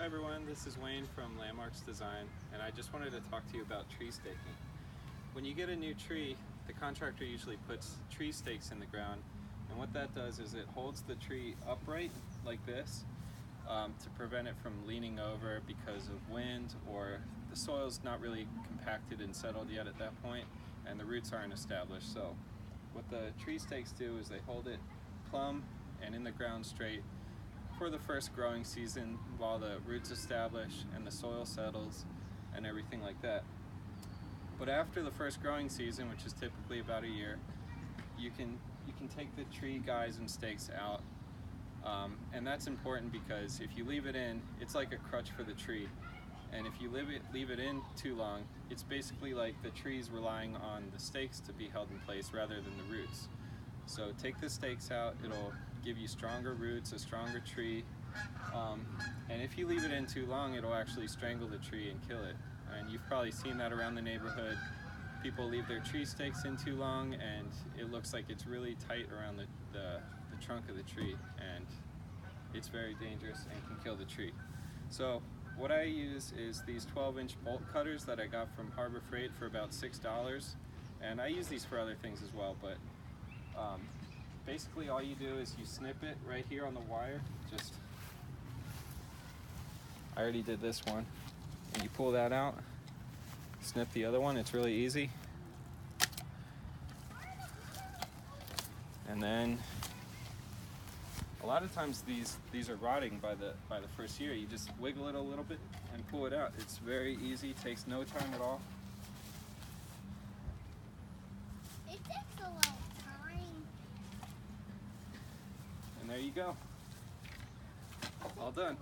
Hi everyone, this is Wayne from Landmarks Design, and I just wanted to talk to you about tree staking. When you get a new tree, the contractor usually puts tree stakes in the ground, and what that does is it holds the tree upright like this to prevent it from leaning over because of wind, or the soil's not really compacted and settled yet at that point and the roots aren't established. So what the tree stakes do is they hold it plumb and in the ground straight for the first growing season while the roots establish and the soil settles and everything like that. But after the first growing season, which is typically about a year, you can take the tree guys and stakes out, and that's important because if you leave it in, it's like a crutch for the tree, and if you leave it in too long, it's basically like the tree's relying on the stakes to be held in place rather than the roots. So take the stakes out, it'll give you stronger roots, a stronger tree, and if you leave it in too long, it'll actually strangle the tree and kill it. And you've probably seen that around the neighborhood. People leave their tree stakes in too long and it looks like it's really tight around the trunk of the tree, and it's very dangerous and can kill the tree. So what I use is these 12-inch bolt cutters that I got from Harbor Freight for about $6, and I use these for other things as well, but basically all you do is you snip it right here on the wire. I already did this one, and you pull that out, snip the other one. It's really easy. And then a lot of times these are rotting by the first year. You just wiggle it a little bit and pull it out. It's very easy, takes no time at all. It takes a lot of time. And there you go. All done.